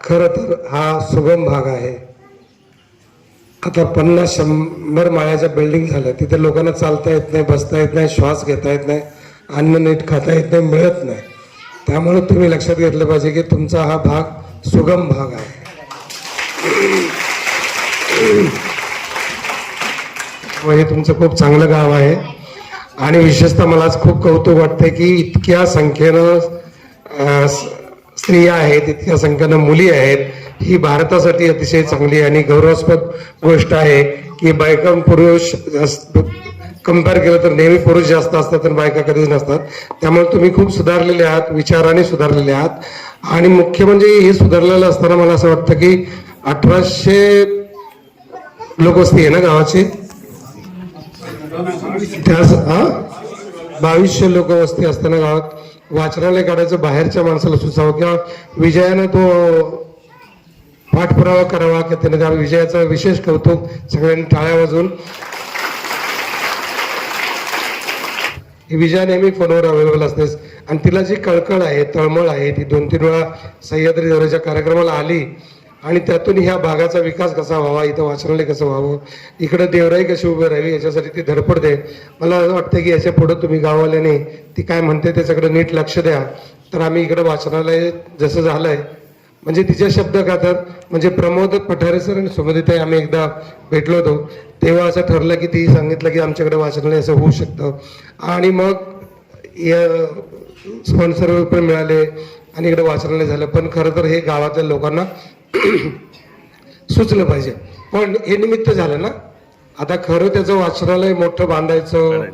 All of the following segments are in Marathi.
खरं तर हा सुगम भाग आहे. आता 50-100 माळ्याच्या बिल्डिंग झाल्या, तिथे लोकांना चालता येत नाही, बसता येत नाही, श्वास घेता येत नाही, अन्न नीट खाता येत नाही, मिळत नाही. त्यामुळे तुम्ही लक्षात घेतलं पाहिजे की तुमचा हा भाग सुगम भाग आहे. हे तुमचं खूप चांगलं गाव आहे आणि विशेषतः मला आज खूप कौतुक वाटतंय की इतक्या संख्येनं स्त्रिया आहेत, इतक्या संख्येनं मुली आहेत. ही भारतासाठी अतिशय चांगली आणि गौरवास्पद गोष्ट आहे की बायका पुरुष कम्पेअर केलं तर नेहमी पुरुष जास्त असतात आणि बायका कधीच नसतात. त्यामुळे तुम्ही खूप सुधारलेले आहात, विचाराने सुधारलेले आहात. आणि मुख्य म्हणजे हे सुधारलेलं असताना मला असं वाटतं की 1800 लोकवस्ती आहे ना गावाची, त्याच 2200 लोकवस्ती असताना गावात वाचनालय काढायचं बाहेरच्या माणसाला सुचावं किंवा विजयानं तो पाठपुरावा करावा की त्याने त्या विजयाचं विशेष कौतुक सगळ्यांनी टाळ्या वाजवून. ही विजया नेहमी फोनवर अवेलेबल असतेस आणि तिला जी कळकळ आहे, तळमळ आहे, ती 2-3 वेळा सह्याद्री दौऱ्याच्या कार्यक्रमाला आली आणि त्यातून ह्या भागाचा विकास कसा व्हावा, इथं वाचनालय कसं व्हावं, इकडं देवराई कशी उभी राहावी याच्यासाठी ती धडपडते. मला असं वाटतं की याच्या पुढं तुम्ही गाववाल्याने ती काय म्हणते त्याच्याकडे नीट लक्ष द्या. तर आम्ही इकडं वाचनालय जसं झालंय म्हणजे तिचे शब्द खातात, म्हणजे प्रमोद पठारे सर आणि सुमधीताई आम्ही एकदा भेटलो होतो तेव्हा असं ठरलं की ती सांगितलं की आमच्याकडे वाचनालय असं होऊ शकतं. आणि मग स्पॉन्सर पण मिळाले आणि इकडे वाचनालय झालं. पण खरं तर हे गावातल्या लोकांना सुचलं पाहिजे, पण हे निमित्त झालं ना. आता खरं त्याचं वाचनालय मोठं बांधायचं,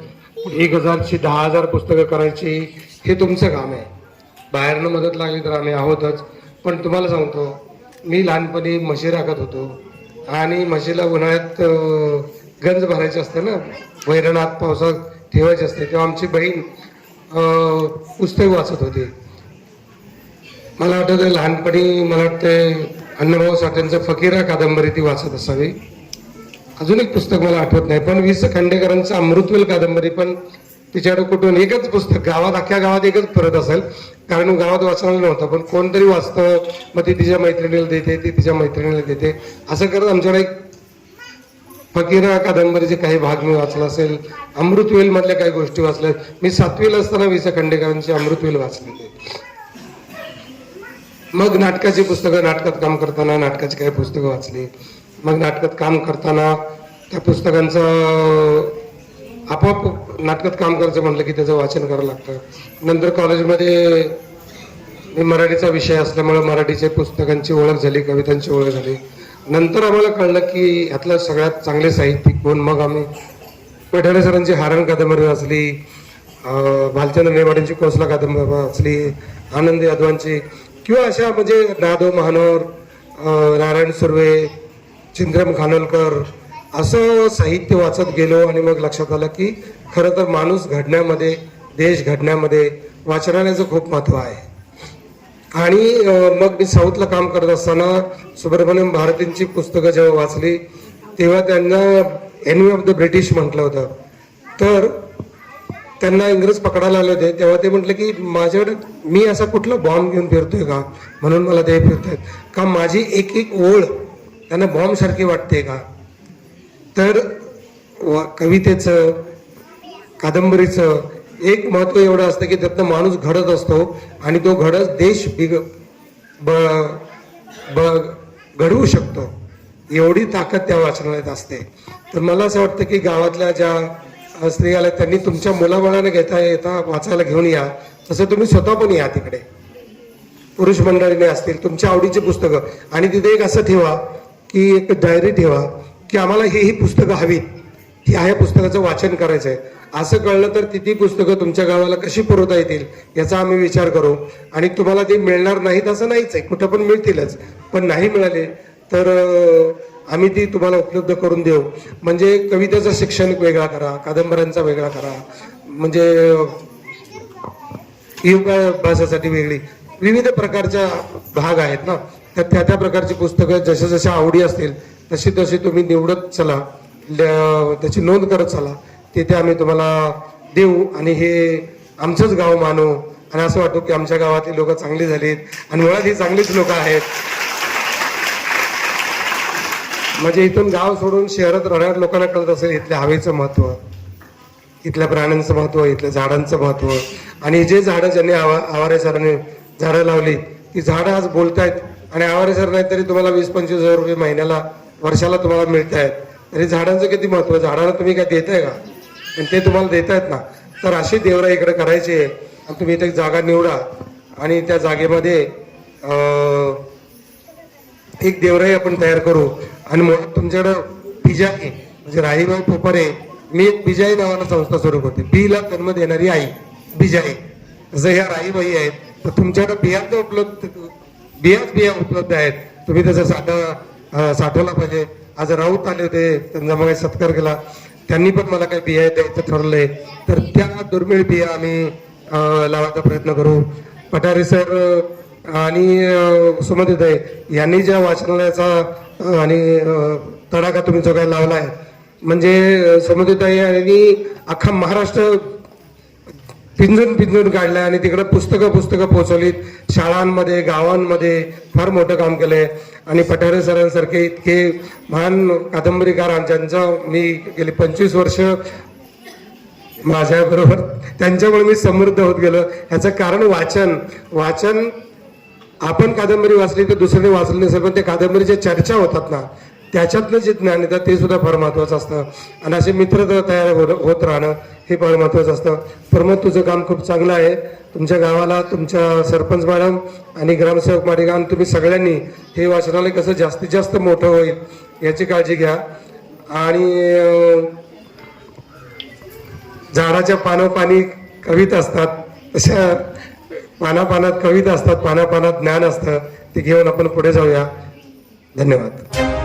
1000ची 10,000 पुस्तकं करायची, हे तुमचं काम आहे. बाहेरनं मदत लागली तर आम्ही आहोतच. पण तुम्हाला सांगतो, मी लहानपणी म्हशी राखत होतो आणि म्हशीला उन्हाळ्यात गंज भरायचे असते ना, वैरणात पावसात ठेवायचे असते, तेव्हा आमची बहीण पुस्तक वाचत होती. मला वाटतं लहानपणी मला वाटतं अण्णाभाऊ साठेंचं फकीरा कादंबरी ती वाचत असावी. अजून एक पुस्तक मला आठवत नाही, पण वि. स. खांडेकरांचं अमृतवेल कादंबरी पण तिच्याकडे कुठून एकच पुस्तक गावात, अख्ख्या गावात एकच परत असेल, कारण गावात वाचनालय नव्हतं. पण कोणतरी वाचतं, मग ती तिच्या मैत्रिणीला देते, ती तिच्या मैत्रिणीला देते, असं करत आमच्याकडे एक फकीरा कादंबरीचे काही भाग मी वाचला असेल, अमृतवेल मधल्या काही गोष्टी वाचल्या. मी 7वीला असताना वि. स. खांडेकरांची अमृतवेल वाचले. मग नाटकाची पुस्तकं, नाटकात काम करताना नाटकाची काही पुस्तकं वाचली. मग नाटकात काम करताना त्या पुस्तकांचं आपोआप नाटकात काम करायचं म्हटलं की त्याचं वाचन करावं लागतं. नंतर कॉलेजमध्ये मराठीचा विषय असल्यामुळे मराठीच्या पुस्तकांची ओळख झाली, कवितांची ओळख झाली. नंतर आम्हाला कळलं की ह्यातलं सगळ्यात चांगले साहित्यिक कोण. मग आम्ही पठारे सरांची हारण कादंबरी वाचली, भालचंद्र नेमाडेंची कोसला कादंबरी वाचली, आनंद यादवांची, किंवा अशा म्हणजे नादो महानोर, नारायण सुर्वे, चिंद्रम खानोलकर, असं साहित्य वाचत गेलो. आणि मग लक्षात आलं की खरं तर माणूस घडण्यामध्ये, देश घडण्यामध्ये वाचनालयाचं खूप महत्त्व आहे. आणि मग मी साऊथला काम करत असताना सुब्रमण्यम भारतींची पुस्तकं जेव्हा वाचली तेव्हा त्यांना एनिमी ऑफ द ब्रिटिश म्हटलं होतं. तर त्यांना इंग्रज पकडायला आले होते, तेव्हा ते म्हटले की माझ्याकडे मी असा कुठला बॉम्ब घेऊन फिरतोय का म्हणून मला ते फिरतायत का, माझी एक एक ओळ त्यांना बॉम्ब सारखी वाटते का. तर कवितेचं, कादंबरीचं एक महत्व एवढं असतं की त्यातनं माणूस घडत असतो आणि तो घडत देश घडवू शकतो, एवढी ताकद त्या वाचनालयात असते. तर मला असं वाटतं की गावातल्या ज्या स्त्रियाला त्यांनी तुमच्या मुलाबाळाने घेता येता वाचायला घेऊन या, तसं तुम्ही स्वतः पण या तिकडे. पुरुष मंडळीने असतील तुमच्या आवडीची पुस्तकं, आणि तिथे एक असं ठेवा की एक डायरी ठेवा की आम्हाला ही पुस्तकं हवीत, ह्या पुस्तकाचं वाचन करायचं आहे. असं कळलं तर ती पुस्तकं तुमच्या गावाला कशी पुरवता येतील याचा आम्ही विचार करू. आणि तुम्हाला ती मिळणार नाहीत असं नाहीच आहे, कुठं पण मिळतीलच, पण नाही मिळाले तर आम्ही ती तुम्हाला उपलब्ध करून देऊ. म्हणजे कवितेचं शिक्षण वेगळा करा, कादंबऱ्यांचा वेगळा करा, म्हणजे योगाभ्यासासाठी वेगळी, विविध प्रकारच्या भाग आहेत ना. तर त्या प्रकारची पुस्तकं जशा जशा आवडी असतील तशी तशी तुम्ही निवडत चला, त्याची नोंद करत चला, तिथे आम्ही तुम्हाला देऊ. आणि हे आमचंच गाव मानू आणि असं वाटू की आमच्या गावातली लोक चांगली झालीत आणि मुळात ही चांगलीच लोक आहेत. म्हणजे इथून गाव सोडून शहरात राहणाऱ्या लोकांना कळत असेल इथल्या हवेचं महत्व, इथल्या प्राण्यांचं महत्व, इथल्या झाडांचं महत्व. आणि जे झाडं ज्यांनी आवारे सरांनी झाडं लावली, ती झाडं आज बोलतायत. आणि आवारे सर नाही तरी तुम्हाला 20-25 हजार रुपये महिन्याला वर्षाला तुम्हाला मिळत आहेत. तरी झाडांचं किती महत्व, झाडांना तुम्ही काय देताय का? आणि ते तुम्हाला देतायत ना. तर अशी देवरा इकडे करायची आहे. आणि तुम्ही इथे जागा निवडा आणि त्या जागेमध्ये एक देवराई आपण तयार करू. आणि तुमच्याकडं बिजाई म्हणजे राहीबाई पोपारे, मी एक बिजाई नावानं संस्था सुरू करते. बीला जन्म देणारी आई बिजाई. जसं ह्या राहीबाई आहेत, तर तुमच्याकडे बिया उपलब्ध आहेत. तुम्ही त्याचा साठवला पाहिजे. आज राऊत आले होते, त्यांचा मग सत्कार केला. त्यांनी पण मला काही बिया द्यायचं ठरलंय, तर त्या दुर्मिळ बिया आम्ही लावायचा प्रयत्न करू. पठारे सर आणि सुमतीताई यांनी ज्या वाचनालयाचा आणि तडाखा तुम्ही जो काही लावला आहे, म्हणजे सुमतीताई यांनी अख्खा महाराष्ट्र पिंजून काढलाय आणि तिकडे पुस्तकं पोहोचवलीत. शाळांमध्ये, गावांमध्ये फार मोठं काम केलंय. आणि पठारे सरांसारखे इतके महान कादंबरीकार ज्यांचं मी गेली 25 वर्ष माझ्याबरोबर, त्यांच्यामुळे मी समृद्ध होत गेलो. ह्याचं कारण वाचन. आपण कादंबरी वाचली तर दुसऱ्याने वाचली नसेल, पण त्या कादंबरीच्या चर्चा होतात ना, त्याच्यातलं जे ज्ञान येतं ते सुद्धा फार महत्वाचं असतं. आणि असे मित्र तयार होत राहणं हे फार महत्वाचं असतं. प्रमोद, तुझं काम खूप चांगलं आहे. तुमच्या गावाला तुमच्या सरपंच मॅडम आणि ग्रामसेवक माडिगाव तुम्ही सगळ्यांनी हे वाचनालय कसं जास्तीत जास्त मोठं होईल याची काळजी घ्या. आणि झाडाच्या पानोपानी कविता असतात, तशा पानापानात कविता असतात, पानापानात ज्ञान असतं. ते घेऊन आपण पुढे जाऊया. धन्यवाद.